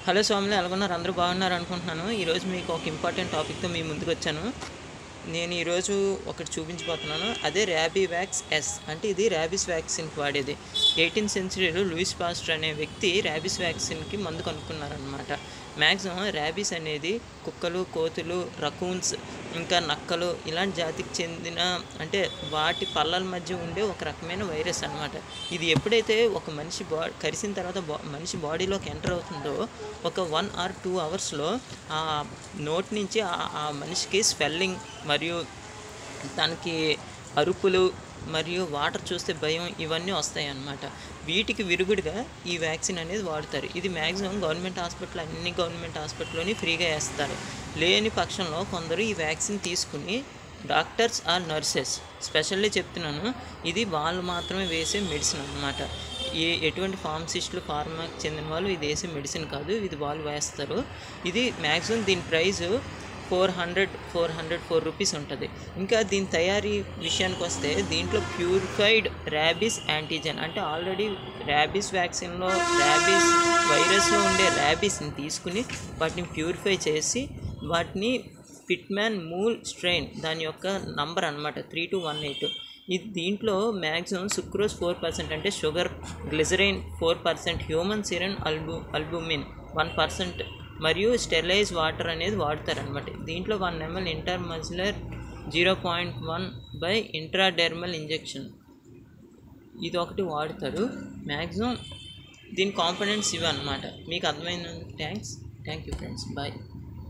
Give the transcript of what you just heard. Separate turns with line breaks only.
Hello స్వాములు, ఎలాగున్నారు? అందరూ బాగున్నారు అనుకుంటున్నాను. ఈరోజు మీకు ఒక ఇంపార్టెంట్ టాపిక్తో మీ ముందుకు వచ్చాను. నేను ఈరోజు ఒకటి చూపించబోతున్నాను. అదే ర్యాబీవ్యాక్స్ ఎస్. అంటే ఇది ర్యాబీస్ వ్యాక్సిన్కి వాడేది. 18th సెంచరీలో లూయిస్ పాస్టర్ అనే వ్యక్తి ర్యాబీస్ వ్యాక్సిన్కి మందు కనుక్కున్నారనమాట. మ్యాక్సిమం ర్యాబీస్ అనేది కుక్కలు, కోతులు, రకూన్స్, ఇంకా నక్కలు ఇలాంటి జాతికి చెందిన, అంటే వాటి పళ్ళల మధ్య ఉండే ఒక రకమైన వైరస్ అనమాట. ఇది ఎప్పుడైతే ఒక మనిషి కరిసిన తర్వాత మనిషి బాడీలోకి ఎంటర్ అవుతుందో ఒక 1 or 2 అవర్స్లో ఆ నోటి నుంచి ఆ మనిషికి స్వెల్లింగ్ మరియు తనకి అరుపులు మరియు వాటర్ చూస్తే భయం ఇవన్నీ వస్తాయి అన్నమాట. వీటికి విరుగుడుగా ఈ వ్యాక్సిన్ అనేది వాడతారు. ఇది మ్యాక్సిమం అన్ని గవర్నమెంట్ హాస్పిటల్లోని ఫ్రీగా వేస్తారు. లేని పక్షంలో కొందరు ఈ వ్యాక్సిన్ తీసుకుని డాక్టర్స్ ఆర్ నర్సెస్, స్పెషల్లీ చెప్తున్నాను, ఇది వాళ్ళు మాత్రమే వేసే మెడిసిన్ అన్నమాట. ఎటువంటి ఫార్మసిస్టులు, ఫార్మాకి చెందిన వాళ్ళు ఇది వేసే మెడిసిన్ కాదు, ఇది వాళ్ళు వేస్తారు. ఇది మ్యాక్సిమం దీని ప్రైస్ 404 రూపీస్ ఉంటుంది. ఇంకా దీని తయారీ విషయానికి వస్తే దీంట్లో ప్యూరిఫైడ్ ర్యాబీస్ యాంటీజెన్, అంటే ఆల్రెడీ ర్యాబీస్ వ్యాక్సిన్లో ర్యాబీస్ వైరస్లో ఉండే ర్యాబీస్ని తీసుకుని వాటిని ప్యూరిఫై చేసి వాటిని పిట్మ్యాన్ మూల్ స్ట్రెయిన్ దాని యొక్క నంబర్ అనమాట 3218. ఇది దీంట్లో మ్యాక్సిమం సుక్రోజ్ 4%, అంటే షుగర్, గ్లిజరైన్ 4%, హ్యూమన్ సిరన్ అల్బుమిన్ 1% మరియు స్టెరిలైజ్ వాటర్ అనేది వాడతారనమాట. దీంట్లో 1 ml ఇంటర్మస్యులర్ 0.1 ఇంట్రాడెర్మల్ ఇంజెక్షన్ ఇది ఒకటి వాడతారు. మ్యాక్సిమం దీని కాంపోనెంట్స్ ఇవి అనమాట. మీకు అర్థమైనందుకు థ్యాంక్ యూ ఫ్రెండ్స్. బాయ్.